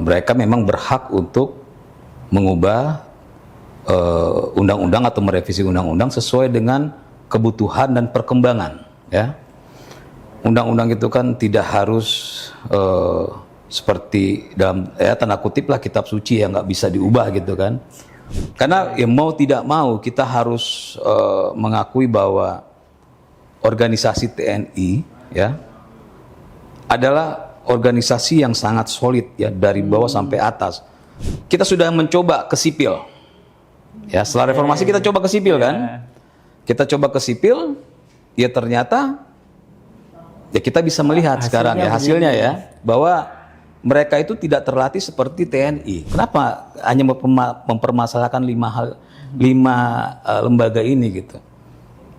mereka memang berhak untuk mengubah undang-undang atau merevisi undang-undang sesuai dengan kebutuhan dan perkembangan, ya. Undang-undang itu kan tidak harus seperti dalam tanda kutip lah kitab suci yang nggak bisa diubah gitu kan. Karena ya mau tidak mau kita harus mengakui bahwa organisasi TNI ya adalah organisasi yang sangat solid ya dari bawah sampai atas. Kita sudah mencoba ke sipil. Ya, setelah reformasi kita coba ke sipil kan? Kita coba ke sipil, ya ternyata ya kita bisa melihat sekarang ya hasilnya ya bahwa mereka itu tidak terlatih seperti TNI. Kenapa hanya mempermasalahkan lima lembaga ini gitu?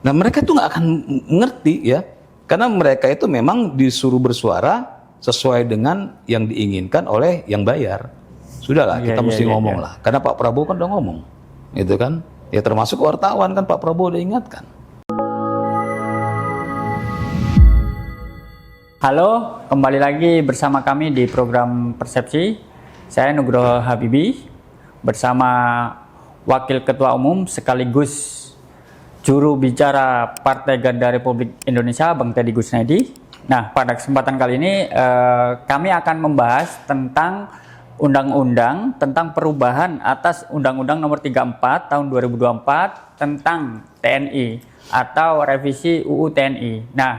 Nah mereka itu nggak akan ngerti ya, karena mereka itu memang disuruh bersuara sesuai dengan yang diinginkan oleh yang bayar. Sudahlah kita mesti ngomong lah, karena Pak Prabowo kan udah ngomong, gitu kan? Ya termasuk wartawan kan Pak Prabowo udah ingatkan. Halo, kembali lagi bersama kami di program Persepsi. Saya Nugroho Habibi bersama Wakil Ketua Umum sekaligus Juru Bicara Partai Garda Republik Indonesia, Bang Teddy Gusnedi. Nah, pada kesempatan kali ini kami akan membahas tentang undang-undang tentang perubahan atas Undang-Undang Nomor 34 Tahun 2024 tentang TNI atau revisi UU TNI. Nah,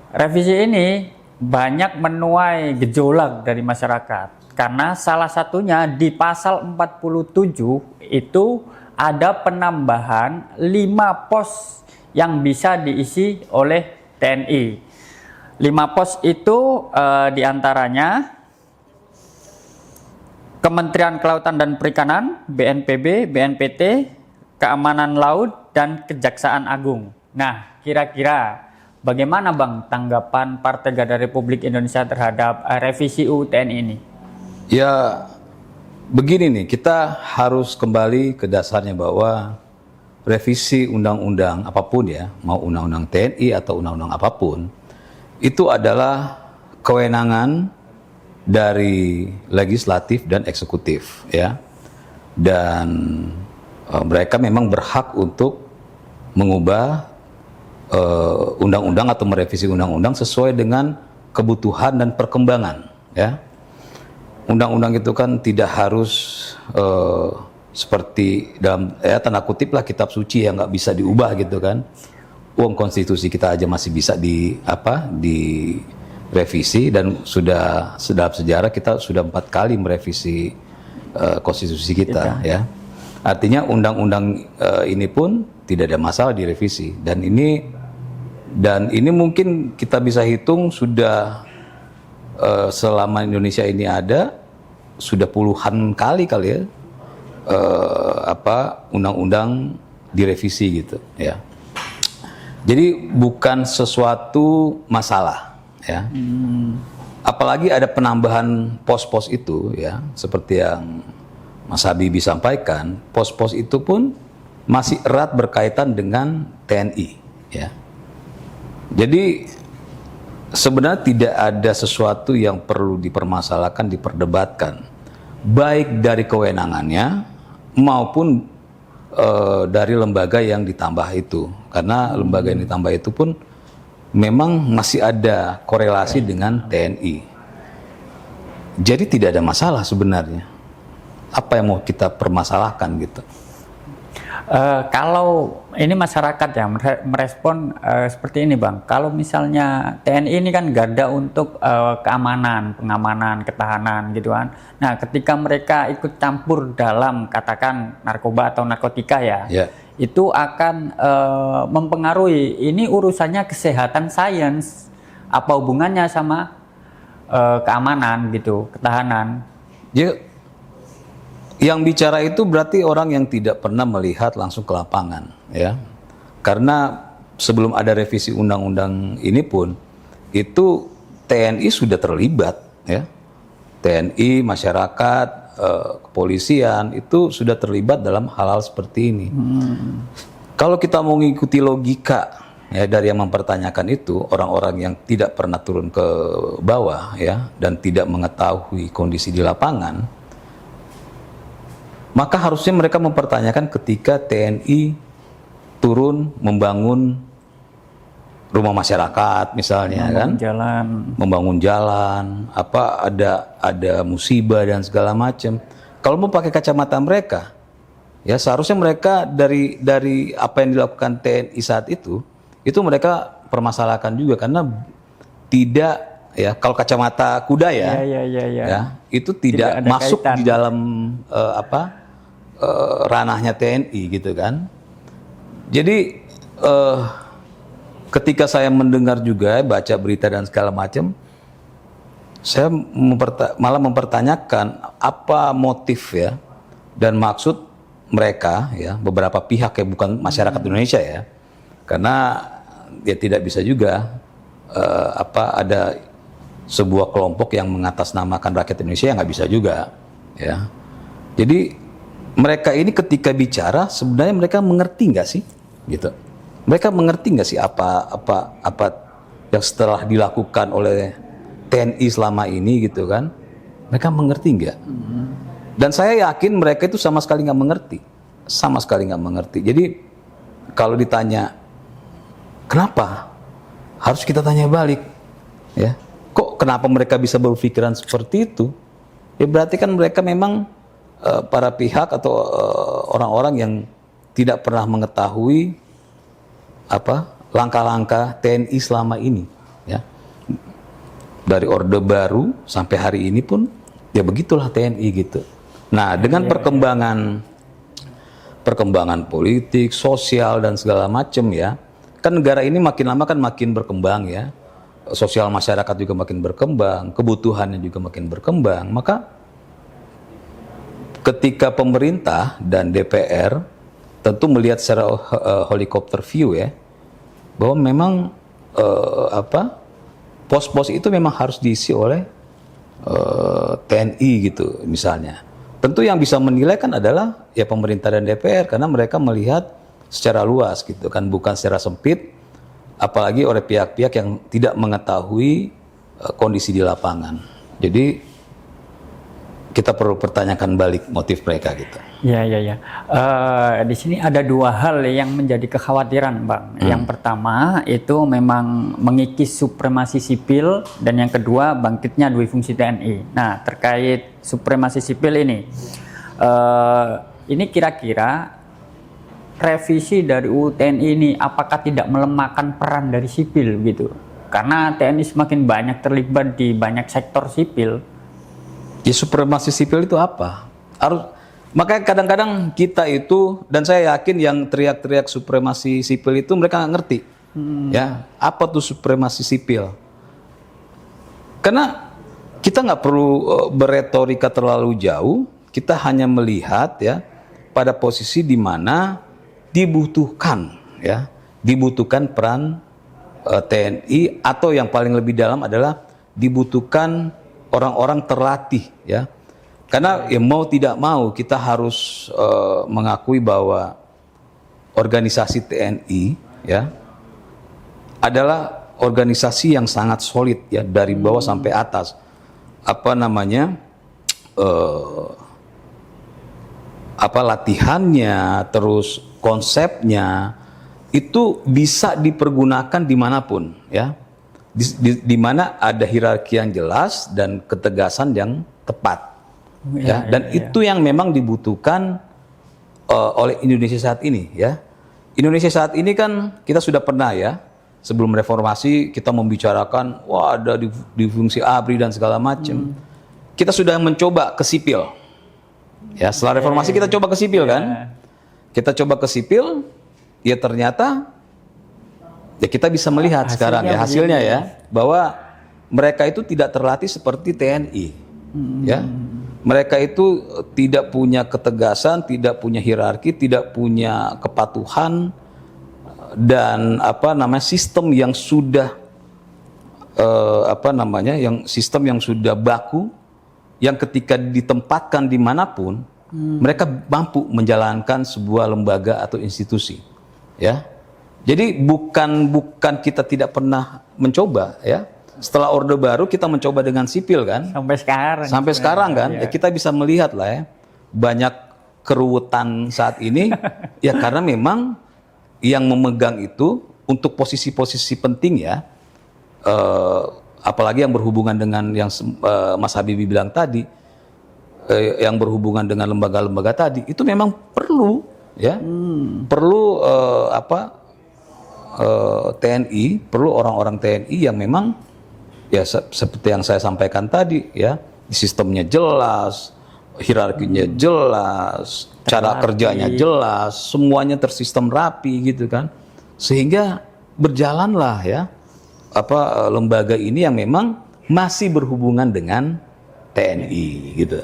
revisi ini banyak menuai gejolak dari masyarakat karena salah satunya di pasal 47 itu ada penambahan 5 pos yang bisa diisi oleh TNI. 5 pos itu diantaranya Kementerian Kelautan dan Perikanan, BNPB, BNPT, Keamanan Laut, dan Kejaksaan Agung. Nah, kira-kira bagaimana Bang tanggapan Partai Garda Republik Indonesia terhadap revisi UU TNI ini? Ya begini nih, kita harus kembali ke dasarnya bahwa revisi undang-undang apapun ya, mau undang-undang TNI atau undang-undang apapun, itu adalah kewenangan dari legislatif dan eksekutif ya. Dan mereka memang berhak untuk mengubah undang-undang atau merevisi undang-undang sesuai dengan kebutuhan dan perkembangan ya. Undang-undang itu kan tidak harus seperti dalam tanda kutip lah kitab suci yang nggak bisa diubah gitu kan. Uang konstitusi kita aja masih bisa direvisi dan sudah dalam sejarah kita sudah 4 kali merevisi konstitusi kita ya. Artinya undang-undang ini pun tidak ada masalah direvisi dan ini mungkin kita bisa hitung sudah selama Indonesia ini ada sudah puluhan kali ya undang-undang direvisi gitu ya. Jadi bukan sesuatu masalah ya. Apalagi ada penambahan pos-pos itu ya, seperti yang Mas Habibie sampaikan, pos-pos itu pun masih erat berkaitan dengan TNI ya. Jadi sebenarnya tidak ada sesuatu yang perlu dipermasalahkan, diperdebatkan, baik dari kewenangannya maupun dari lembaga yang ditambah itu, karena lembaga yang ditambah itu pun memang masih ada korelasi dengan TNI. Jadi tidak ada masalah sebenarnya. Apa yang mau kita permasalahkan gitu? Kalau ini masyarakat ya merespon seperti ini Bang, kalau misalnya TNI ini kan garda untuk keamanan, pengamanan, ketahanan gitu kan. Nah ketika mereka ikut campur dalam katakan narkoba atau narkotika ya, itu akan mempengaruhi, ini urusannya kesehatan sains, apa hubungannya sama keamanan gitu, ketahanan. Ya. Yang bicara itu berarti orang yang tidak pernah melihat langsung ke lapangan ya. Karena sebelum ada revisi undang-undang ini pun itu TNI sudah terlibat ya. TNI, masyarakat, kepolisian itu sudah terlibat dalam hal-hal seperti ini. Kalau kita mau mengikuti logika ya dari yang mempertanyakan itu orang-orang yang tidak pernah turun ke bawah ya dan tidak mengetahui kondisi di lapangan, maka harusnya mereka mempertanyakan ketika TNI turun membangun rumah masyarakat misalnya kan, membangun jalan, apa ada musibah dan segala macam. Kalau mau pakai kacamata mereka, ya seharusnya mereka dari apa yang dilakukan TNI saat itu mereka permasalahkan juga karena tidak ya kalau kacamata kuda ya, ya itu tidak masuk kaitan di dalam ranahnya TNI gitu kan. Jadi ketika saya mendengar juga baca berita dan segala macam, saya malah mempertanyakan apa motif ya dan maksud mereka ya, beberapa pihak ya, bukan masyarakat Indonesia ya, karena ya tidak bisa juga ada sebuah kelompok yang mengatasnamakan rakyat Indonesia, yang nggak bisa juga ya. Jadi mereka ini ketika bicara sebenarnya mereka mengerti nggak sih gitu. Mereka mengerti nggak sih apa yang setelah dilakukan oleh TNI selama ini gitu kan? Mereka mengerti nggak? Dan saya yakin mereka itu sama sekali nggak mengerti, Jadi kalau ditanya kenapa, harus kita tanya balik, ya. Kok kenapa mereka bisa berpikiran seperti itu? Ya berarti kan mereka memang para pihak atau orang-orang yang tidak pernah mengetahui langkah-langkah TNI selama ini ya. Dari Orde Baru sampai hari ini pun ya begitulah TNI gitu. Nah, dengan perkembangan politik, sosial dan segala macam ya. Kan negara ini makin lama kan makin berkembang ya. Sosial masyarakat juga makin berkembang, kebutuhannya juga makin berkembang. Maka ketika pemerintah dan DPR tentu melihat secara helikopter view ya, bahwa memang pos-pos itu memang harus diisi oleh TNI gitu misalnya. Tentu yang bisa menilai kan adalah ya pemerintah dan DPR, karena mereka melihat secara luas gitu kan, bukan secara sempit, apalagi oleh pihak-pihak yang tidak mengetahui kondisi di lapangan. Jadi kita perlu pertanyakan balik motif mereka gitu. Ya. Di sini ada dua hal yang menjadi kekhawatiran, Bang. Yang pertama itu memang mengikis supremasi sipil, dan yang kedua bangkitnya dua fungsi TNI. Nah, terkait supremasi sipil ini kira-kira revisi dari UU TNI ini apakah tidak melemahkan peran dari sipil gitu? Karena TNI semakin banyak terlibat di banyak sektor sipil. Ya, supremasi sipil itu apa? Makanya kadang-kadang kita itu, dan saya yakin yang teriak-teriak supremasi sipil itu mereka nggak ngerti ya apa tuh supremasi sipil. Karena kita nggak perlu beretorika terlalu jauh, kita hanya melihat ya pada posisi di mana dibutuhkan peran TNI, atau yang paling lebih dalam adalah dibutuhkan orang-orang terlatih ya. Karena ya mau tidak mau kita harus mengakui bahwa organisasi TNI ya adalah organisasi yang sangat solid ya, dari bawah sampai atas. Latihannya, terus konsepnya itu bisa dipergunakan dimanapun ya. Di mana ada hierarki yang jelas dan ketegasan yang tepat. Itu yang memang dibutuhkan oleh Indonesia saat ini ya. Indonesia saat ini kan kita sudah pernah ya, sebelum reformasi kita membicarakan ada di fungsi ABRI dan segala macam. Kita sudah mencoba ke sipil ya. Setelah reformasi kita coba ke sipil kan. Kita coba ke sipil, ya ternyata ya kita bisa melihat sekarang ya hasilnya ya, bahwa mereka itu tidak terlatih seperti TNI ya. Mereka itu tidak punya ketegasan, tidak punya hierarki, tidak punya kepatuhan, dan sistem yang sudah sistem yang sudah baku, yang ketika ditempatkan dimanapun mereka mampu menjalankan sebuah lembaga atau institusi ya. Jadi bukan kita tidak pernah mencoba ya. Setelah Orde Baru kita mencoba dengan sipil kan. Sampai sekarang kan. Ya, kita bisa melihat lah ya. Banyak keruwetan saat ini ya karena memang yang memegang itu untuk posisi-posisi penting ya. Apalagi yang berhubungan dengan yang Mas Habibie bilang tadi, yang berhubungan dengan lembaga-lembaga tadi itu memang perlu ya. Perlu TNI, perlu orang-orang TNI yang memang ya seperti yang saya sampaikan tadi ya, sistemnya jelas, hierarkinya jelas, cara kerjanya jelas, semuanya tersistem rapi gitu kan, sehingga berjalanlah ya lembaga ini yang memang masih berhubungan dengan TNI gitu.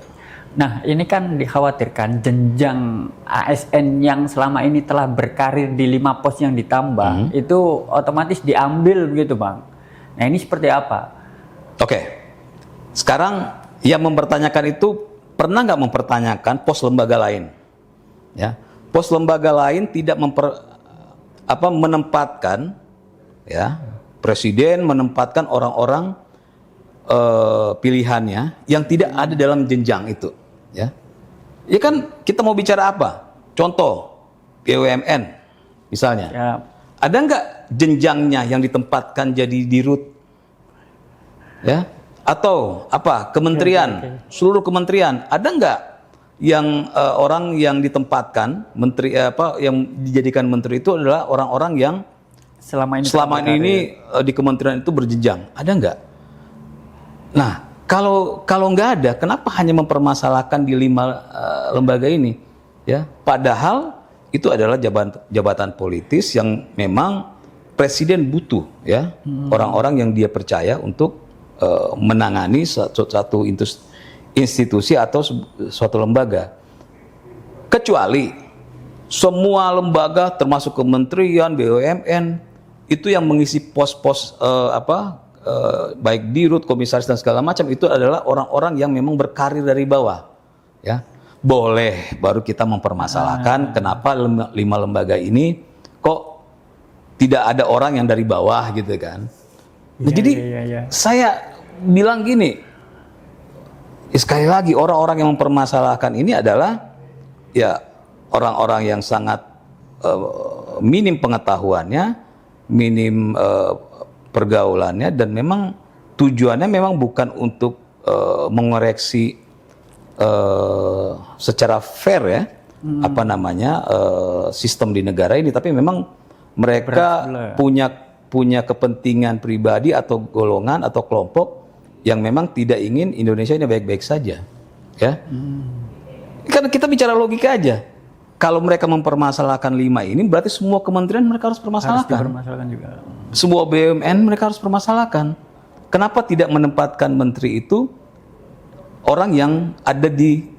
Nah, ini kan dikhawatirkan jenjang ASN yang selama ini telah berkarir di 5 pos yang ditambah itu otomatis diambil begitu, Bang. Nah, ini seperti apa? Oke. Sekarang yang mempertanyakan itu pernah nggak mempertanyakan pos lembaga lain? Ya, pos lembaga lain tidak menempatkan ya, presiden menempatkan orang-orang pilihannya yang tidak ada dalam jenjang itu. Ya, ya kan kita mau bicara apa? Contoh BUMN misalnya, ya. Ada nggak jenjangnya yang ditempatkan jadi dirut? Ya, atau apa? Kementerian, seluruh kementerian, ada nggak yang orang yang ditempatkan menteri yang dijadikan menteri itu adalah orang-orang yang selama ini di kementerian itu berjenjang? Ada nggak? Nah, kalau nggak ada, kenapa hanya mempermasalahkan di 5 lembaga ini? Ya, padahal itu adalah jabatan politis yang memang presiden butuh, ya, orang-orang yang dia percaya untuk menangani satu institusi atau suatu lembaga. Kecuali semua lembaga, termasuk kementerian, BUMN, itu yang mengisi pos-pos baik dirut, komisaris dan segala macam itu adalah orang-orang yang memang berkarir dari bawah, ya. Boleh baru kita mempermasalahkan kenapa 5 lembaga ini kok tidak ada orang yang dari bawah gitu kan. Nah, jadi saya bilang gini, sekali lagi orang-orang yang mempermasalahkan ini adalah ya orang-orang yang sangat minim pengetahuannya, minim pergaulannya, dan memang tujuannya memang bukan untuk mengoreksi secara fair ya sistem di negara ini, tapi memang mereka punya kepentingan pribadi atau golongan atau kelompok yang memang tidak ingin Indonesia ini baik-baik saja, ya. Karena kita bicara logika aja. Kalau mereka mempermasalahkan 5 ini, berarti semua kementerian mereka harus permasalahkan. Juga. Semua BUMN mereka harus permasalahkan. Kenapa tidak menempatkan menteri itu orang yang ada di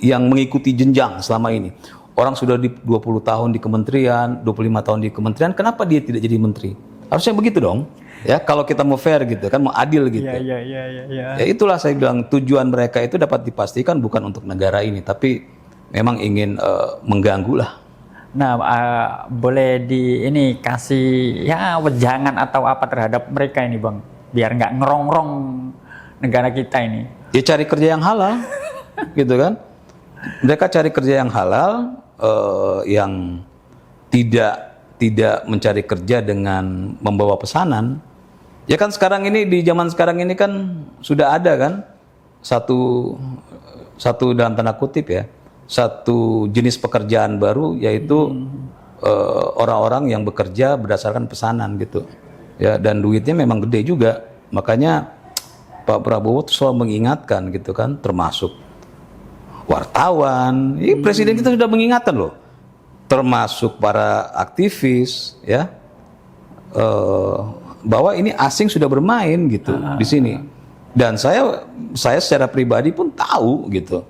yang mengikuti jenjang selama ini? Orang sudah di 20 tahun di kementerian, 25 tahun di kementerian, kenapa dia tidak jadi menteri? Harusnya begitu dong. Ya, kalau kita mau fair gitu kan, mau adil gitu. Ya, itulah saya bilang tujuan mereka itu dapat dipastikan bukan untuk negara ini, tapi memang ingin mengganggu lah. Nah, boleh kasih ya wejangan atau apa terhadap mereka ini, Bang, biar nggak ngerongrong negara kita ini. Ya cari kerja yang halal, gitu kan? Mereka cari kerja yang halal, yang tidak mencari kerja dengan membawa pesanan. Ya kan sekarang ini di zaman sekarang ini kan sudah ada kan satu dalam tanda kutip ya, satu jenis pekerjaan baru, yaitu orang-orang yang bekerja berdasarkan pesanan gitu ya, dan duitnya memang gede juga. Makanya Pak Prabowo selalu mengingatkan gitu kan, termasuk wartawan. Presiden kita sudah mengingatkan loh, termasuk para aktivis ya, bahwa ini asing sudah bermain gitu di sini. Dan saya secara pribadi pun tahu gitu,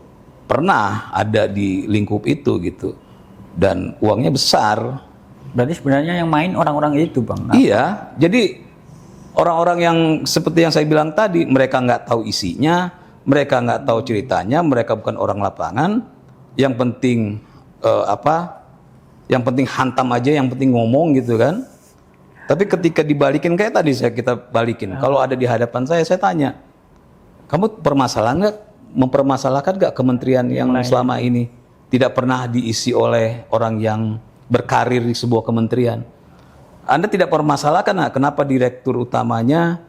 pernah ada di lingkup itu gitu, dan uangnya besar. Berarti sebenarnya yang main orang-orang itu, Bang? Iya, jadi orang-orang yang seperti yang saya bilang tadi, mereka nggak tahu isinya, mereka nggak tahu ceritanya, mereka bukan orang lapangan. Yang penting Yang penting hantam aja, yang penting ngomong gitu kan. Tapi ketika dibalikin kayak tadi kita balikin. Kalau ada di hadapan saya tanya, kamu mempermasalahkan nggak kementerian yang selama ini tidak pernah diisi oleh orang yang berkarir di sebuah kementerian? Anda tidak permasalahkan, nah, kenapa direktur utamanya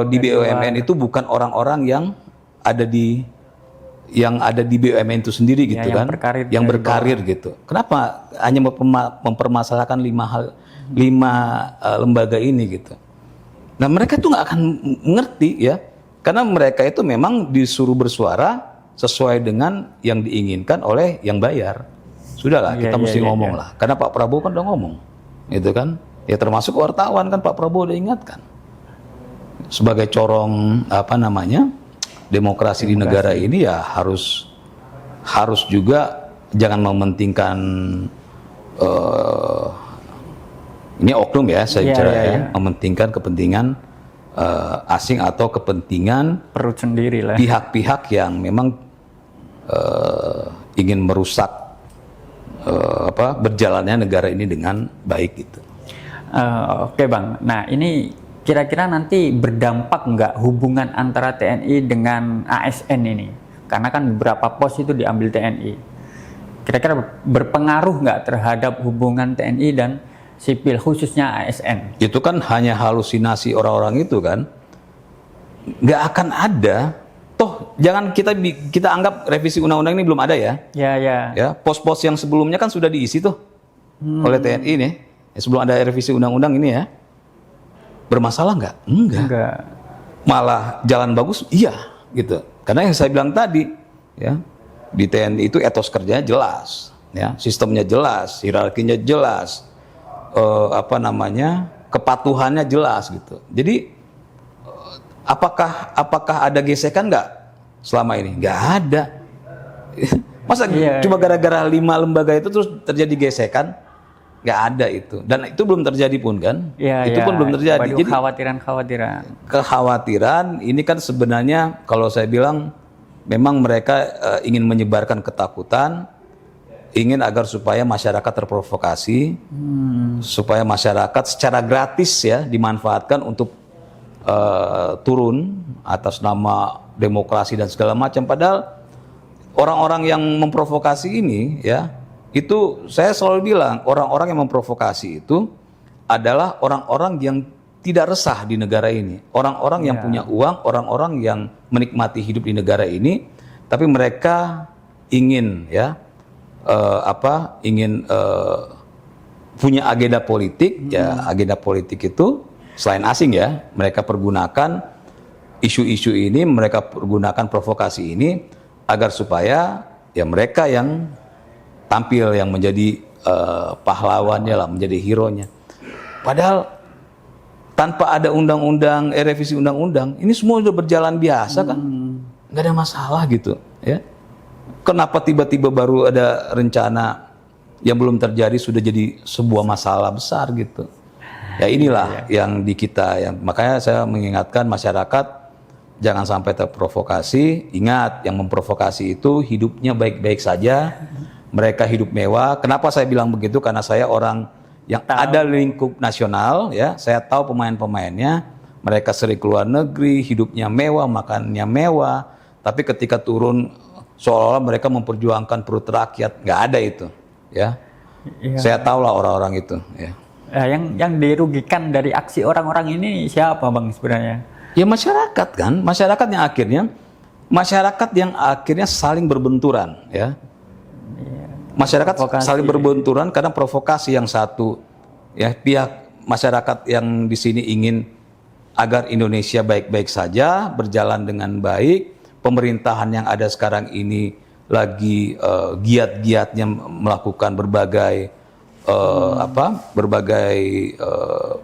di BUMN itu bukan orang-orang yang ada di BUMN itu sendiri gitu yang kan, berkarir yang berkarir gitu. Kenapa hanya mempermasalahkan 5 lembaga ini gitu? Nah, mereka tuh nggak akan ngerti ya, karena mereka itu memang disuruh bersuara sesuai dengan yang diinginkan oleh yang bayar. Sudahlah, kita mesti ngomong lah, karena Pak Prabowo kan udah ngomong, gitu kan? Ya termasuk wartawan kan Pak Prabowo udah ingatkan sebagai corong demokrasi di negara ini ya harus juga jangan mementingkan ini oknum ya saya bicara mementingkan kepentingan asing atau kepentingan perut sendiri lah, pihak-pihak yang memang ingin merusak berjalannya negara ini dengan baik gitu. Oke Bang, nah ini kira-kira nanti berdampak nggak hubungan antara TNI dengan ASN ini? Karena kan beberapa pos itu diambil TNI. Kira-kira berpengaruh nggak terhadap hubungan TNI dan sipil khususnya ASN? Itu kan hanya halusinasi orang-orang itu kan. Nggak akan ada. Toh jangan kita anggap revisi undang-undang ini belum ada ya. Ya, pos-pos yang sebelumnya kan sudah diisi tuh oleh TNI nih. Sebelum ada revisi undang-undang ini ya. Bermasalah nggak? Enggak. Malah jalan bagus? Iya, gitu. Karena yang saya bilang tadi, ya, di TNI itu etos kerjanya jelas, ya, sistemnya jelas, hierarkinya jelas, kepatuhannya jelas, gitu. Jadi, apakah ada gesekan nggak selama ini? Nggak ada. Masa cuma gara-gara 5 lembaga itu terus terjadi gesekan? Nggak ada itu, dan itu belum terjadi pun kan? Itu pun belum terjadi. Jadi kekhawatiran ini kan sebenarnya kalau saya bilang memang mereka ingin menyebarkan ketakutan, ingin agar supaya masyarakat terprovokasi, supaya masyarakat secara gratis ya dimanfaatkan untuk turun atas nama demokrasi dan segala macam. Padahal orang-orang yang memprovokasi ini ya, itu saya selalu bilang orang-orang yang memprovokasi itu adalah orang-orang yang tidak resah di negara ini, orang-orang yang punya uang, orang-orang yang menikmati hidup di negara ini, tapi mereka ingin punya agenda politik. Ya, agenda politik itu selain asing ya, mereka pergunakan isu-isu ini, mereka pergunakan provokasi ini agar supaya ya mereka yang tampil yang menjadi pahlawannya lah, menjadi hero-nya. Padahal tanpa ada undang-undang, revisi undang-undang, ini semua sudah berjalan biasa kan, nggak ada masalah gitu. Ya, kenapa tiba-tiba baru ada rencana yang belum terjadi sudah jadi sebuah masalah besar gitu? Ya inilah yang di kita, yang makanya saya mengingatkan masyarakat jangan sampai terprovokasi. Ingat, yang memprovokasi itu hidupnya baik-baik saja. Mereka hidup mewah. Kenapa saya bilang begitu? Karena saya orang yang ada lingkup nasional, ya. Saya tahu pemain-pemainnya. Mereka sering keluar negeri, hidupnya mewah, makannya mewah. Tapi ketika turun, seolah-olah mereka memperjuangkan perut rakyat. Nggak ada itu, ya. Saya tahu lah orang-orang itu. Ya. Yang dirugikan dari aksi orang-orang ini siapa, Bang, sebenarnya? Ya masyarakat kan, masyarakat yang akhirnya saling berbenturan, ya. Masyarakat saling berbenturan karena provokasi yang satu, ya, pihak masyarakat yang di sini ingin agar Indonesia baik-baik saja, berjalan dengan baik. Pemerintahan yang ada sekarang ini lagi giat-giatnya melakukan berbagai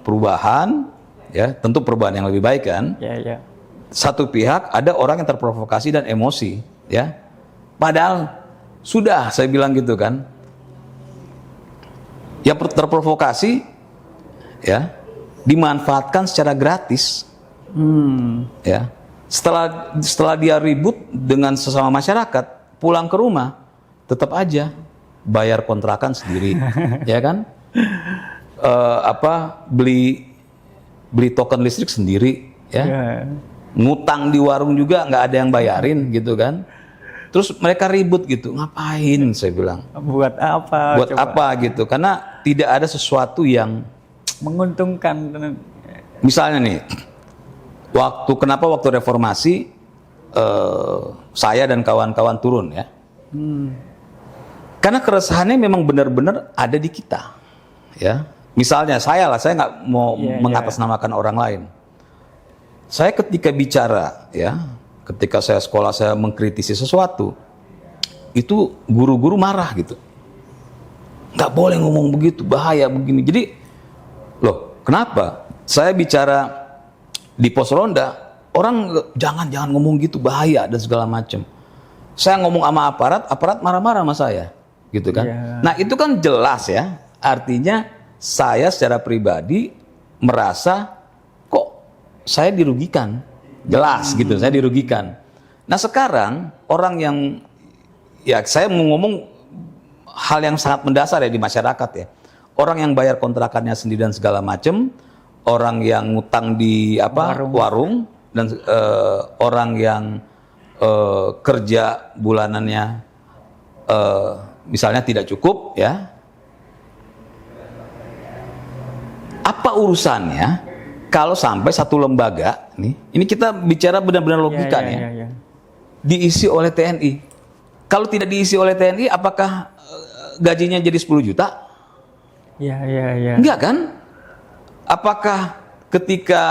perubahan, ya, tentu perubahan yang lebih baik kan. Satu pihak ada orang yang terprovokasi dan emosi, ya. Padahal sudah saya bilang gitu kan, yang terprovokasi ya dimanfaatkan secara gratis, ya. Setelah dia ribut dengan sesama masyarakat, pulang ke rumah tetap aja bayar kontrakan sendiri, ya kan? Beli token listrik sendiri, ya. Ngutang di warung juga nggak ada yang bayarin, gitu kan? Terus mereka ribut gitu, ngapain? Saya bilang. Buat apa? Buat apa gitu? Karena tidak ada sesuatu yang menguntungkan. Misalnya nih, kenapa waktu reformasi saya dan kawan-kawan turun, ya? Karena keresahannya memang benar-benar ada di kita, ya. Misalnya saya nggak mau mengatasnamakan orang lain. Saya ketika bicara, ya, ketika saya sekolah saya mengkritisi sesuatu, itu guru-guru marah gitu. Nggak boleh ngomong begitu, bahaya begini. Jadi, loh, kenapa? Saya bicara di pos ronda, orang jangan ngomong gitu, bahaya dan segala macam. Saya ngomong sama aparat marah-marah sama saya. Gitu kan. Nah, itu kan jelas, ya. Artinya saya secara pribadi merasa kok saya dirugikan. Jelas gitu, saya dirugikan. Nah, sekarang orang yang, ya saya mau ngomong hal yang sangat mendasar ya di masyarakat, ya. Orang yang bayar kontrakannya sendiri dan segala macam, orang yang ngutang di warung dan orang yang kerja bulanannya misalnya tidak cukup, ya. Apa urusannya kalau sampai satu lembaga nih, ini kita bicara benar-benar logika nih, diisi oleh TNI. Kalau tidak diisi oleh TNI, apakah gajinya jadi 10 juta? Enggak kan? Apakah ketika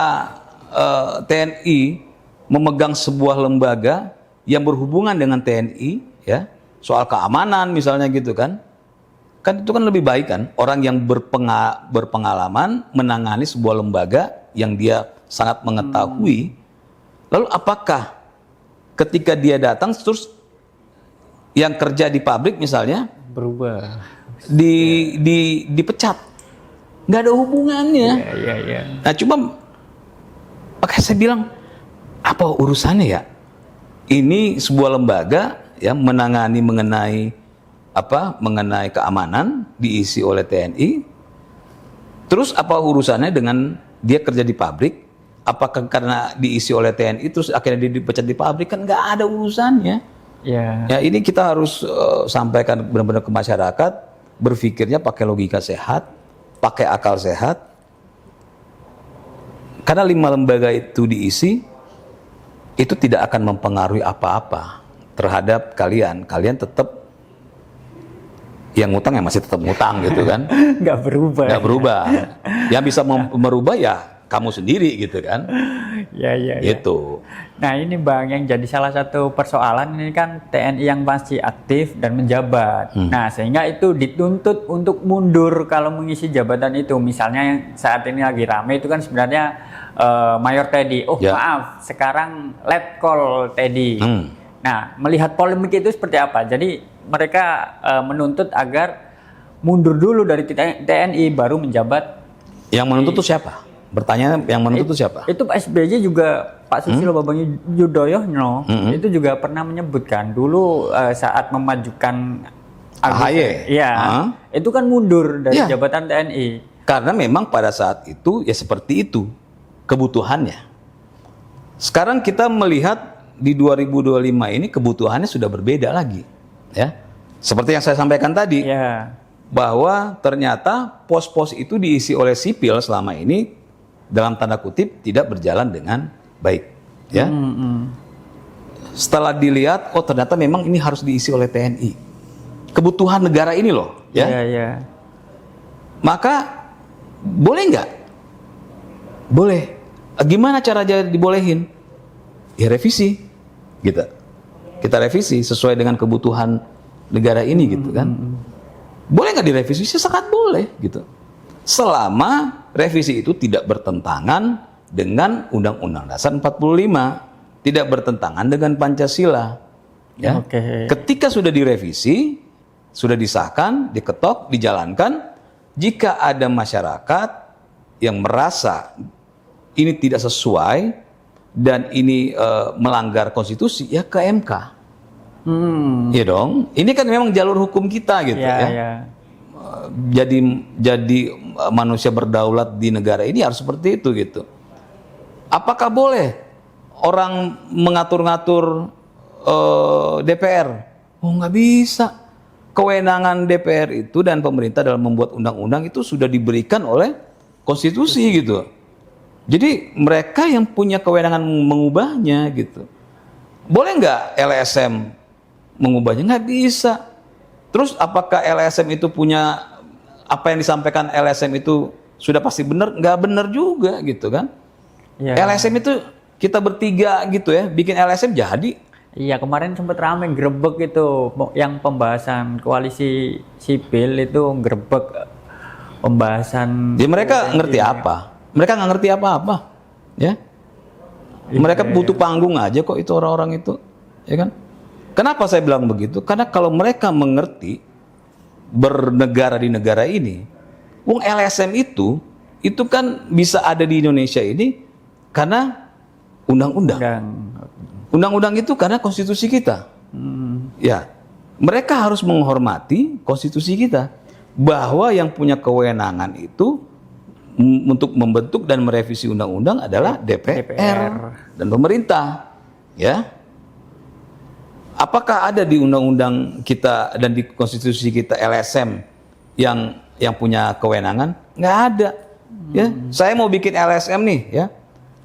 TNI memegang sebuah lembaga yang berhubungan dengan TNI, ya, soal keamanan misalnya gitu kan itu kan lebih baik kan orang yang berpengalaman menangani sebuah lembaga yang dia sangat mengetahui. Lalu apakah ketika dia datang terus yang kerja di pabrik misalnya berubah, dipecat? Nggak ada hubungannya. Nah, cuma makanya saya bilang, apa urusannya ya? Ini sebuah lembaga, ya, mengenai keamanan diisi oleh TNI. Terus apa urusannya dengan dia kerja di pabrik? Apakah karena diisi oleh TNI terus akhirnya dia dipecat di pabrik? Kan nggak ada urusannya. Ya, ini kita harus sampaikan benar-benar ke masyarakat, berpikirnya pakai logika sehat, pakai akal sehat. Karena 5 lembaga itu diisi, itu tidak akan mempengaruhi apa-apa terhadap kalian. Kalian tetap yang ngutang masih tetap ngutang gitu kan. Nggak berubah. Yang bisa merubah ya kamu sendiri gitu kan. Gitu. Nah, ini Bang yang jadi salah satu persoalan ini kan TNI yang masih aktif dan menjabat. Nah, sehingga itu dituntut untuk mundur kalau mengisi jabatan itu. Misalnya yang saat ini lagi rame itu kan sebenarnya Mayor Teddy. Maaf, sekarang Letkol Teddy. Nah, melihat polemik itu seperti apa? Jadi mereka menuntut agar mundur dulu dari TNI baru menjabat. Yang menuntut itu siapa? Bertanya, yang menuntut itu siapa? Itu Pak SBY juga, Pak Susilo Bambang Yudhoyono itu juga pernah menyebutkan dulu saat memajukan AHY. Itu kan mundur dari jabatan TNI. Karena memang pada saat itu ya seperti itu kebutuhannya. Sekarang kita melihat di 2025 ini kebutuhannya sudah berbeda lagi, ya. Seperti yang saya sampaikan tadi, bahwa ternyata pos-pos itu diisi oleh sipil selama ini dalam tanda kutip tidak berjalan dengan baik, ya. Setelah dilihat, oh ternyata memang ini harus diisi oleh TNI. Kebutuhan negara ini loh, ya. Maka boleh nggak? Boleh. Gimana cara dibolehin? Ya revisi, gitu. Kita revisi sesuai dengan kebutuhan negara ini, gitu kan. Boleh nggak direvisi? Sangat boleh, gitu. Selama revisi itu tidak bertentangan dengan Undang-Undang Dasar 45, tidak bertentangan dengan Pancasila. Ya. Ketika sudah direvisi, sudah disahkan, diketok, dijalankan, jika ada masyarakat yang merasa ini tidak sesuai dan ini melanggar konstitusi, ya ke MK. Iya dong. Ini kan memang jalur hukum kita gitu Ya, ya. ya. Jadi manusia berdaulat di negara ini harus seperti itu gitu. Apakah boleh orang mengatur-ngatur DPR? Oh, nggak bisa. Kewenangan DPR itu dan pemerintah dalam membuat undang-undang itu sudah diberikan oleh konstitusi gitu. Jadi mereka yang punya kewenangan mengubahnya gitu. Boleh nggak LSM mengubahnya? Nggak bisa. Terus apakah LSM itu punya apa yang disampaikan LSM itu sudah pasti benar? Nggak benar juga gitu kan? Ya. LSM itu kita bertiga gitu ya, bikin LSM jadi. Iya, kemarin sempat rame grebek itu yang pembahasan koalisi sipil itu grebek pembahasan. Ya mereka ngerti apa? Mereka nggak ngerti apa-apa, ya. Mereka butuh panggung aja kok itu orang-orang itu, ya kan? Kenapa saya bilang begitu? Karena kalau mereka mengerti bernegara di negara ini, wong LSM itu kan bisa ada di Indonesia ini karena undang-undang. Undang-undang itu karena konstitusi kita. Ya, mereka harus menghormati konstitusi kita bahwa yang punya kewenangan itu untuk membentuk dan merevisi undang-undang adalah DPR dan pemerintah. Ya, apakah ada di undang-undang kita dan di konstitusi kita LSM yang punya kewenangan? Nggak ada. Ya, saya mau bikin LSM nih, ya.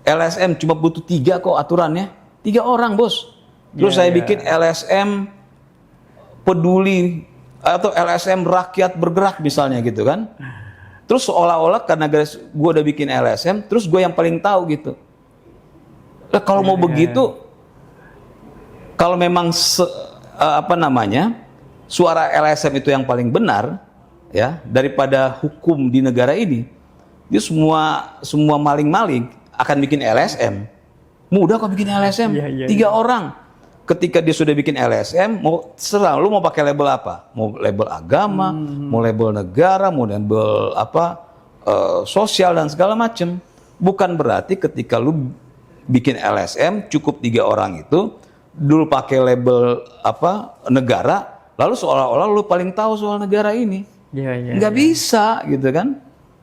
LSM cuma butuh 3 kok aturannya. 3 orang, bos. Terus saya bikin LSM peduli atau LSM rakyat bergerak misalnya gitu kan. Terus seolah-olah karena gue udah bikin LSM, terus gue yang paling tahu gitu. Nah, kalau mau begitu, kalau memang suara LSM itu yang paling benar, ya, daripada hukum di negara ini, dia semua maling-maling akan bikin LSM. Mudah kok bikin LSM, 3 orang. Ketika dia sudah bikin LSM, mau serah lu mau pakai label apa? Mau label agama, mau label negara, mau label sosial dan segala macam. Bukan berarti ketika lu bikin LSM cukup 3 orang itu dulu pakai label negara, lalu seolah-olah lu paling tahu soal negara ini. Nggak bisa gitu kan?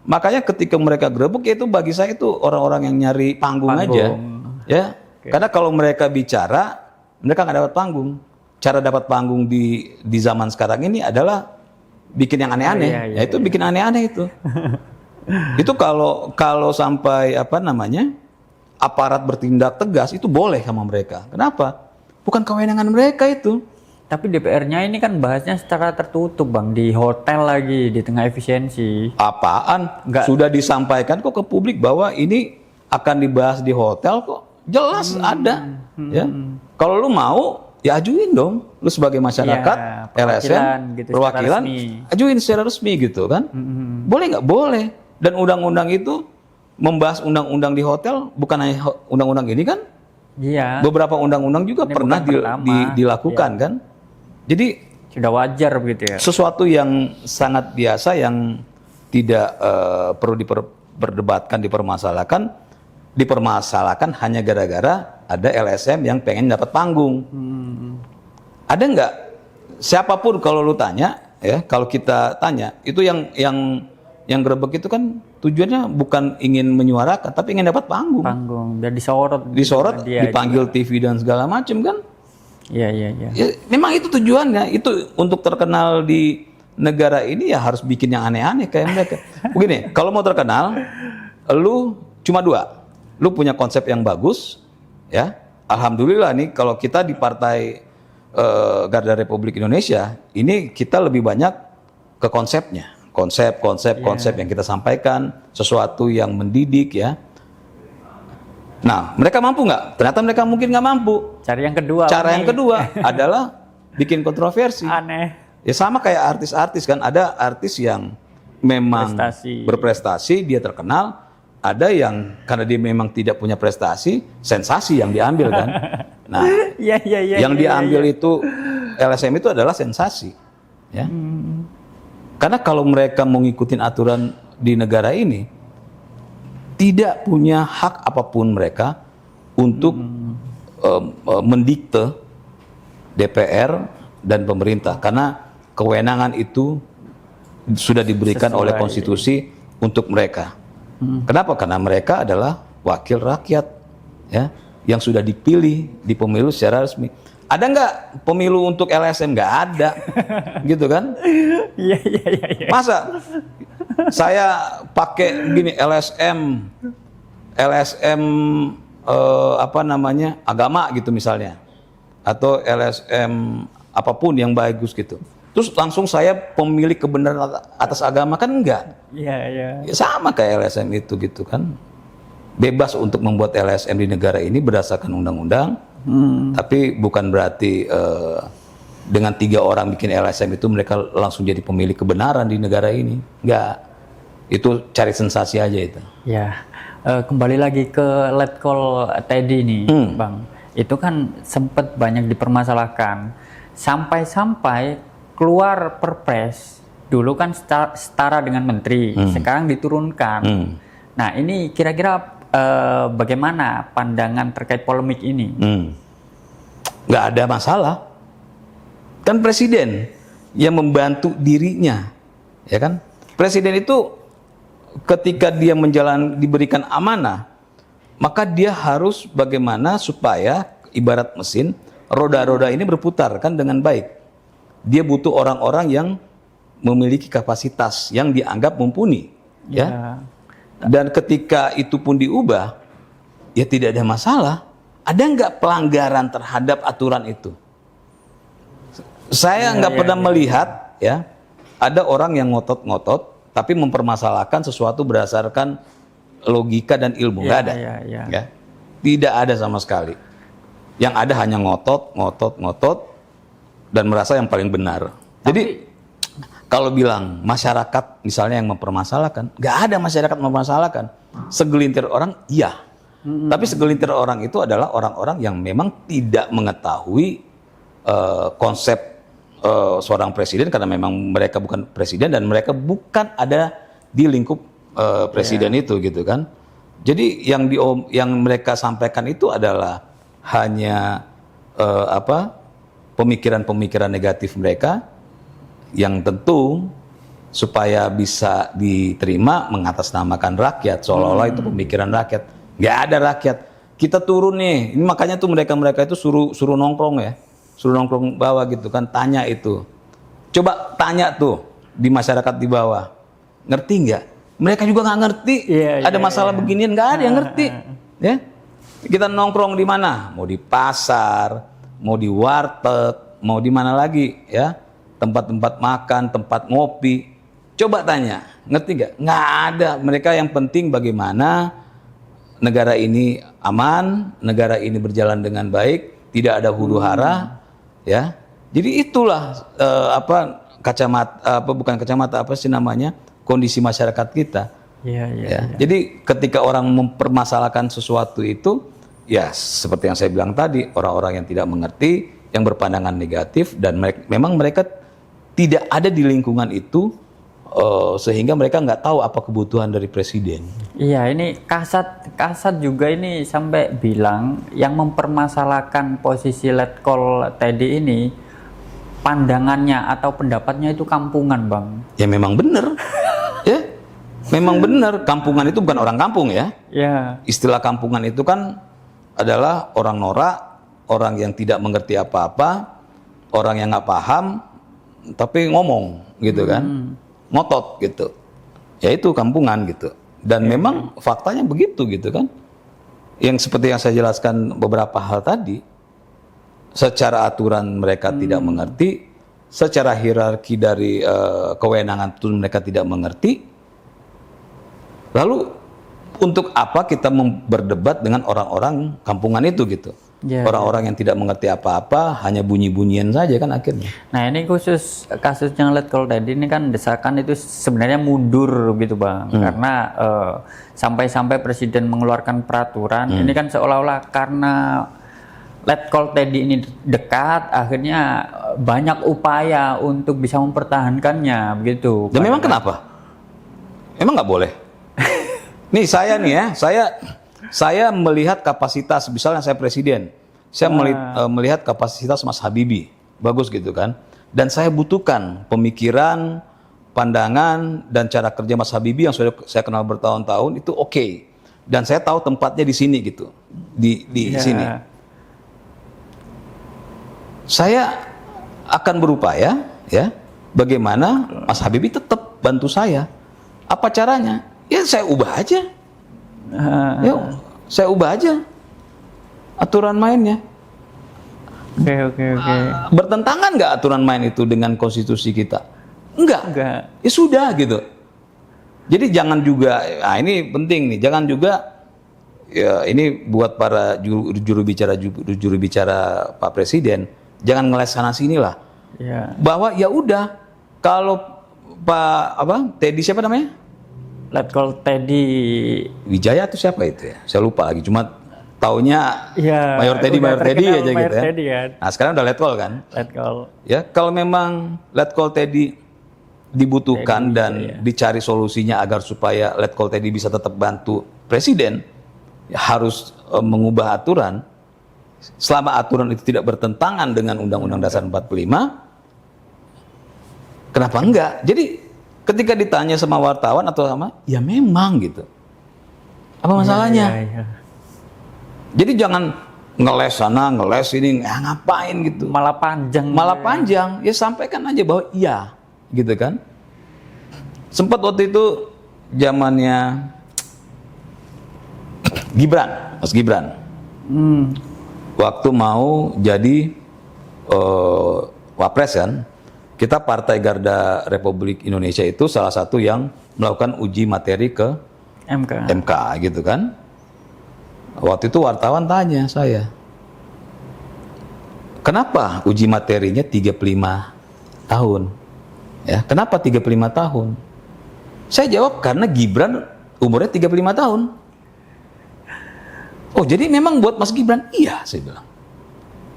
Makanya ketika mereka grebek itu bagi saya itu orang-orang yang nyari panggung aja. Ya, karena kalau mereka bicara, mereka nggak dapat panggung. Cara dapat panggung di zaman sekarang ini adalah bikin yang aneh-aneh. Itu bikin aneh-aneh itu. Itu kalau sampai aparat bertindak tegas itu boleh sama mereka. Kenapa? Bukan kewenangan mereka itu. Tapi DPR-nya ini kan bahasnya secara tertutup, Bang, di hotel lagi di tengah efisiensi. Apaan? Sudah disampaikan kok ke publik bahwa ini akan dibahas di hotel kok. Jelas ada, ya. Kalau lu mau, ya ajuin dong. Lu sebagai masyarakat, LSM, gitu, perwakilan, ajuin secara resmi gitu kan. Boleh nggak? Boleh. Dan undang-undang itu membahas undang-undang di hotel, bukan hanya undang-undang ini kan? Iya. Beberapa undang-undang juga pernah dilakukan kan. Jadi sudah wajar begitu ya. Sesuatu yang sangat biasa yang tidak perlu diperdebatkan, dipermasalahkan hanya gara-gara ada LSM yang pengen dapat panggung. Ada nggak? Siapapun kalau lu tanya, ya, kalau kita tanya, itu yang grebek itu kan tujuannya bukan ingin menyuarakan, tapi ingin dapat panggung. Dan disorot, dipanggil juga. TV dan segala macam kan? Iya. Ya, memang itu tujuannya. Itu untuk terkenal di negara ini ya harus bikin yang aneh-aneh kayak mereka. Begini, kalau mau terkenal, lu cuma 2. Lu punya konsep yang bagus, ya. Alhamdulillah nih kalau kita di Partai Garda Republik Indonesia, ini kita lebih banyak ke konsepnya. Konsep yang kita sampaikan, sesuatu yang mendidik, ya. Nah, mereka mampu nggak? Ternyata mereka mungkin nggak mampu. Cara yang kedua adalah bikin kontroversi. Aneh. Ya sama kayak artis-artis kan, ada artis yang memang berprestasi, dia terkenal. Ada yang karena dia memang tidak punya prestasi, sensasi yang diambil kan. Nah, yang diambil itu LSM itu adalah sensasi, ya. Karena kalau mereka mengikuti aturan di negara ini, tidak punya hak apapun mereka untuk mendikte DPR dan pemerintah, karena kewenangan itu sudah diberikan Sesuai. oleh konstitusi untuk mereka. Kenapa? Karena mereka adalah wakil rakyat, ya, yang sudah dipilih di pemilu secara resmi. Ada nggak pemilu untuk LSM? Nggak ada, gitu kan? Iya, iya, iya, iya. Masa saya pakai gini LSM apa namanya agama gitu misalnya, atau LSM apapun yang bagus gitu. Terus langsung saya pemilik kebenaran atas agama, kan enggak? Iya, iya. Ya, sama kayak LSM itu gitu kan. Bebas untuk membuat LSM di negara ini berdasarkan undang-undang, tapi bukan berarti dengan 3 orang bikin LSM itu mereka langsung jadi pemilik kebenaran di negara ini. Enggak. Itu cari sensasi aja itu. Ya, kembali lagi ke Letkol Teddy nih, Bang. Itu kan sempat banyak dipermasalahkan. Sampai-sampai keluar perpres. Dulu kan setara dengan menteri, sekarang diturunkan. Nah, ini kira-kira bagaimana pandangan terkait polemik ini? Nggak ada masalah. Kan presiden yang membantu dirinya, ya kan? Presiden itu ketika dia diberikan amanah, maka dia harus bagaimana supaya ibarat mesin, roda-roda ini berputar kan dengan baik. Dia butuh orang-orang yang memiliki kapasitas yang dianggap mumpuni, ya. Dan ketika itu pun diubah, ya tidak ada masalah. Ada nggak pelanggaran terhadap aturan itu? Saya nggak pernah melihat, ya, ada orang yang ngotot-ngotot tapi mempermasalahkan sesuatu berdasarkan logika dan ilmu. Nggak ada. Ya. Tidak ada sama sekali. Yang ada hanya ngotot dan merasa yang paling benar. Jadi kalau bilang masyarakat misalnya yang mempermasalahkan, nggak ada masyarakat mempermasalahkan. Segelintir orang, iya. Tapi segelintir orang itu adalah orang-orang yang memang tidak mengetahui konsep seorang presiden, karena memang mereka bukan presiden dan mereka bukan ada di lingkup presiden itu, gitu kan. Jadi yang mereka sampaikan itu adalah hanya pemikiran-pemikiran negatif mereka yang tentu supaya bisa diterima mengatasnamakan rakyat, seolah-olah itu pemikiran rakyat. Nggak ada rakyat. Kita turun nih, ini makanya tuh mereka itu suruh nongkrong ya. Suruh nongkrong bawah gitu kan, tanya itu. Coba tanya tuh di masyarakat di bawah, ngerti nggak? Mereka juga nggak ngerti. Ada masalah beginian, nggak ada yang ngerti. Ya, kita nongkrong di mana? Mau di pasar, mau di warteg, mau di mana lagi? Ya, tempat-tempat makan, tempat ngopi. Coba tanya, ngerti nggak? Nggak ada. Mereka yang penting bagaimana negara ini aman, negara ini berjalan dengan baik, tidak ada huru hara. Ya, jadi itulah kondisi masyarakat kita. Ya. Jadi ketika orang mempermasalahkan sesuatu itu, ya seperti yang saya bilang tadi, orang-orang yang tidak mengerti, yang berpandangan negatif, dan memang mereka tidak ada di lingkungan itu, sehingga mereka nggak tahu apa kebutuhan dari presiden. Iya, ini Kasat juga ini sampai bilang yang mempermasalahkan posisi Letkol Teddy ini pandangannya atau pendapatnya itu kampungan, Bang. Ya memang benar. Ya, memang benar. Kampungan itu bukan orang kampung ya. Ya. Istilah kampungan itu kan adalah orang norak, orang yang tidak mengerti apa-apa, orang yang nggak paham, tapi ngomong gitu kan, ngotot gitu. Ya itu kampungan gitu. Dan memang faktanya begitu gitu kan. Yang seperti yang saya jelaskan beberapa hal tadi, secara aturan mereka tidak mengerti, secara hierarki dari kewenangan itu mereka tidak mengerti. Lalu untuk apa kita berdebat dengan orang-orang kampungan itu gitu? Orang-orang yang tidak mengerti apa-apa, hanya bunyi-bunyian saja kan akhirnya. Nah, ini khusus kasus yang Letkol Teddy ini kan desakan itu sebenarnya mundur gitu, Bang. Karena sampai-sampai presiden mengeluarkan peraturan, ini kan seolah-olah karena Letkol Teddy ini dekat, akhirnya banyak upaya untuk bisa mempertahankannya begitu. Dan memang kenapa? Emang nggak boleh? Nih saya nih ya, saya melihat kapasitas, misalnya saya presiden, Saya melihat kapasitas Mas Habibie bagus gitu kan, dan saya butuhkan pemikiran, pandangan dan cara kerja Mas Habibie yang sudah saya kenal bertahun-tahun itu oke. Dan saya tahu tempatnya di sini gitu, di sini. Saya akan berupaya ya, bagaimana Mas Habibie tetap bantu saya. Apa caranya? Ya saya ubah aja. Ya, saya ubah aja aturan mainnya. Oke. Bertentangan nggak aturan main itu dengan konstitusi kita? Enggak. Ya sudah gitu. Jadi jangan juga, nah ini penting nih, jangan juga ya ini buat para juru bicara Pak Presiden, jangan ngeles sana sini lah. Ya. Bahwa ya udah, kalau Pak Teddy siapa namanya? Letkol Teddy Wijaya atau siapa itu ya? Saya lupa lagi. Cuma taunya ya, Mayor Teddy aja gitu ya. Teddy, kan? Nah sekarang udah Letkol kan? Letkol. Ya kalau memang Letkol Teddy dibutuhkan Teddy, dan ya. dicari solusinya agar supaya Letkol Teddy bisa tetap bantu Presiden, ya harus mengubah aturan. Selama aturan itu tidak bertentangan dengan Undang-Undang Dasar 45, kenapa enggak? Jadi ketika ditanya sama wartawan atau sama, ya memang gitu. Apa masalahnya? Ya. Jadi jangan ngeles sana, ngeles ini, ngapain gitu. Malah panjang. Ya sampaikan aja bahwa iya, gitu kan. Sempat waktu itu zamannya Mas Gibran. Waktu mau jadi wapres kan, kita Partai Garda Republik Indonesia itu salah satu yang melakukan uji materi ke MK gitu kan. Waktu itu wartawan tanya saya, kenapa uji materinya 35 tahun? Ya, kenapa 35 tahun? Saya jawab karena Gibran umurnya 35 tahun. Oh, jadi memang buat Mas Gibran? Iya, saya bilang.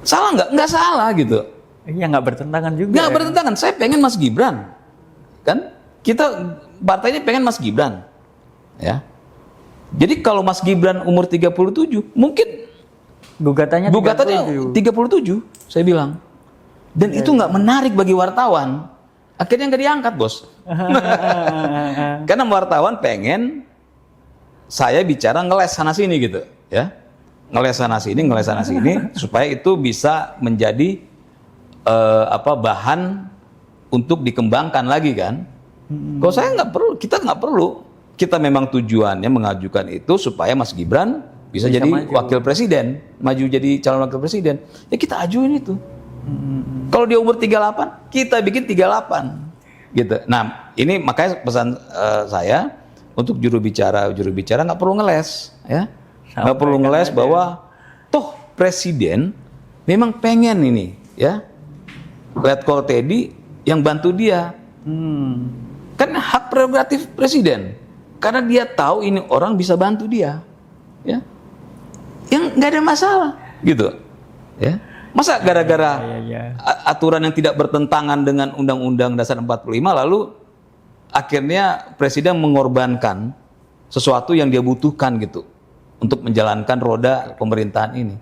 Salah nggak? Nggak salah gitu. Iya, nggak bertentangan juga. Nggak bertentangan. Saya pengen Mas Gibran. Kan? Kita partainya pengen Mas Gibran. Ya. Jadi kalau Mas Gibran umur 37, mungkin gugatannya 37, saya bilang. Dan itu nggak menarik bagi wartawan. Akhirnya nggak diangkat, bos. Karena wartawan pengen saya bicara ngeles sana sini gitu, ya. Ngeles sana sini supaya itu bisa menjadi bahan untuk dikembangkan lagi kan. Kalau saya nggak perlu, kita nggak perlu. Kita memang tujuannya mengajukan itu supaya Mas Gibran bisa jadi wakil presiden, maju jadi calon wakil presiden. Ya kita ajuin itu. Kalau dia umur 38, kita bikin 38. Gitu. Nah, ini makanya pesan saya untuk juru bicara nggak perlu ngeles, ya. Nggak perlu ngeles bahwa toh presiden memang pengen ini, ya. Letkol Teddy yang bantu dia. Kan hak prerogatif presiden. Karena dia tahu ini orang bisa bantu dia, ya, yang nggak ada masalah, gitu, ya. Masa gara-gara aturan yang tidak bertentangan dengan Undang-Undang Dasar 45 lalu akhirnya presiden mengorbankan sesuatu yang dia butuhkan gitu untuk menjalankan roda pemerintahan ini.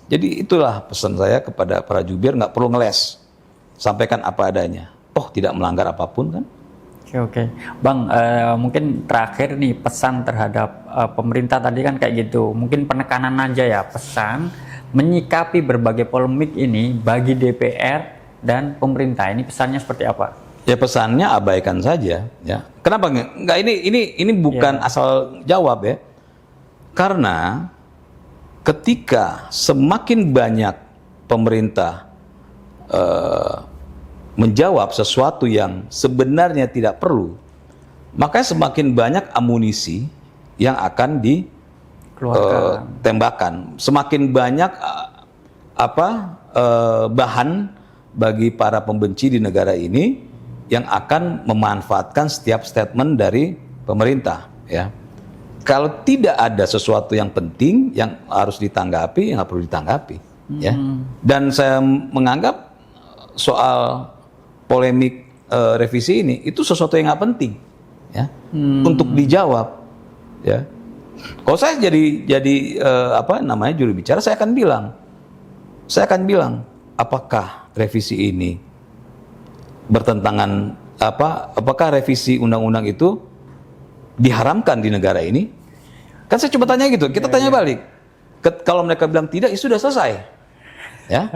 Jadi itulah pesan saya kepada para jubir, nggak perlu ngeles, sampaikan apa adanya. Oh, tidak melanggar apapun kan? Oke. Bang, mungkin terakhir nih pesan terhadap pemerintah tadi kan kayak gitu. Mungkin penekanan aja ya, pesan menyikapi berbagai polemik ini bagi DPR dan pemerintah. Ini pesannya seperti apa? Ya pesannya abaikan saja, ya. Kenapa enggak? Ini bukan asal jawab ya. Karena ketika semakin banyak pemerintah menjawab sesuatu yang sebenarnya tidak perlu, maka semakin banyak amunisi yang akan ditembakkan, semakin banyak bahan bagi para pembenci di negara ini yang akan memanfaatkan setiap statement dari pemerintah, ya. Kalau tidak ada sesuatu yang penting yang harus ditanggapi, nggak perlu ditanggapi, ya. Dan saya menganggap soal polemik revisi ini itu sesuatu yang nggak penting, ya, untuk dijawab, ya. Kalau saya jadi juru bicara, saya akan bilang saya akan bilang, apakah revisi ini bertentangan apakah revisi undang-undang itu diharamkan di negara ini? Kan saya coba tanya gitu, kita tanya balik. Kalau mereka bilang tidak, ya sudah selesai. Ya.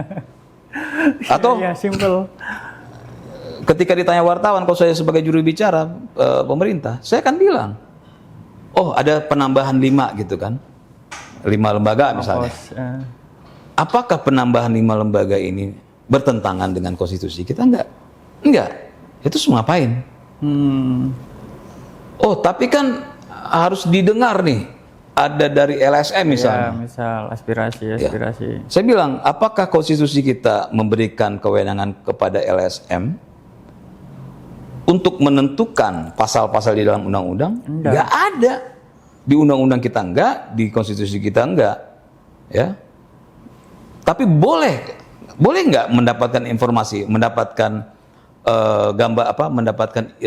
Atau ya, simple. ketika ditanya wartawan, kalau saya sebagai juru bicara pemerintah, saya akan bilang, oh ada penambahan 5 gitu kan, 5 lembaga misalnya. Apakah penambahan 5 lembaga ini bertentangan dengan konstitusi kita? Enggak. Itu semua ngapain? Oh tapi kan harus didengar nih, ada dari LSM misalnya. Ya, misal aspirasi. Ya. Saya bilang, apakah konstitusi kita memberikan kewenangan kepada LSM untuk menentukan pasal-pasal di dalam undang-undang? Nggak ada. Di undang-undang kita enggak, di konstitusi kita enggak. Ya. Tapi boleh nggak mendapatkan informasi, mendapatkan gambar mendapatkan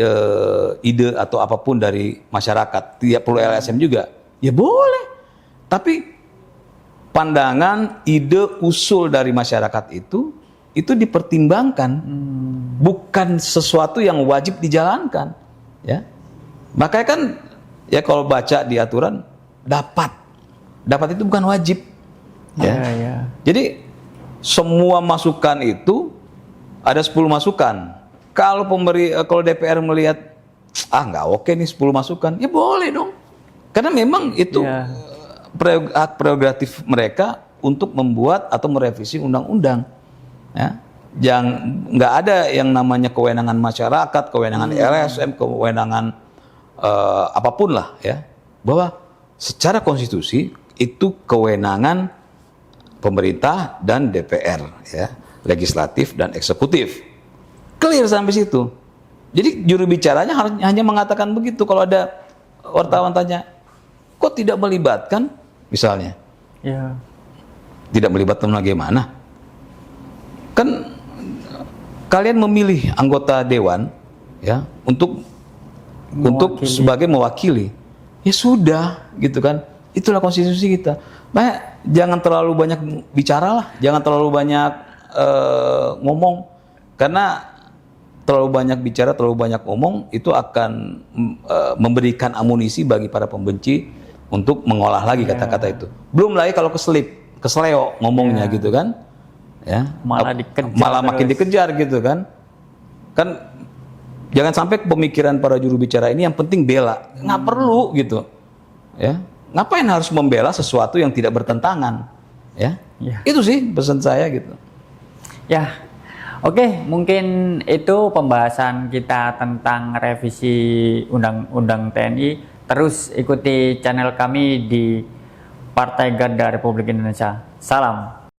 ide atau apapun dari masyarakat? Tidak perlu LSM juga. Ya boleh. Tapi pandangan, ide, usul dari masyarakat itu dipertimbangkan, bukan sesuatu yang wajib dijalankan, ya. Makanya kan ya kalau baca di aturan dapat itu bukan wajib, ya. Jadi semua masukan itu ada 10 masukan. Kalau DPR melihat nggak oke nih 10 masukan, ya boleh dong, karena memang itu hak prerogatif mereka untuk membuat atau merevisi undang-undang. Ya, nggak ada yang namanya kewenangan masyarakat, kewenangan LSM, kewenangan apapun lah, ya. Bahwa secara konstitusi itu kewenangan pemerintah dan DPR, ya, legislatif dan eksekutif. Clear sampai situ. Jadi juru bicaranya hanya mengatakan begitu. Kalau ada wartawan tanya, kok tidak melibatkan, misalnya, tidak melibatkan bagaimana? Kan kalian memilih anggota dewan, ya, untuk sebagai mewakili. Ya sudah, gitu kan. Itulah konstitusi kita. Makanya jangan terlalu banyak bicara lah, jangan terlalu banyak ngomong, karena terlalu banyak bicara, terlalu banyak ngomong itu akan memberikan amunisi bagi para pembenci untuk mengolah lagi kata-kata itu. Belum lagi kalau kesleo ngomongnya, gitu kan. Ya, malah makin dikejar gitu kan. Kan jangan sampai pemikiran para juru bicara ini yang penting bela, nggak perlu gitu, ya. Ngapain harus membela sesuatu yang tidak bertentangan, ya. Itu sih pesan saya gitu. Ya, oke, mungkin itu pembahasan kita tentang revisi Undang-Undang TNI. Terus ikuti channel kami di Partai Garda Republik Indonesia. Salam.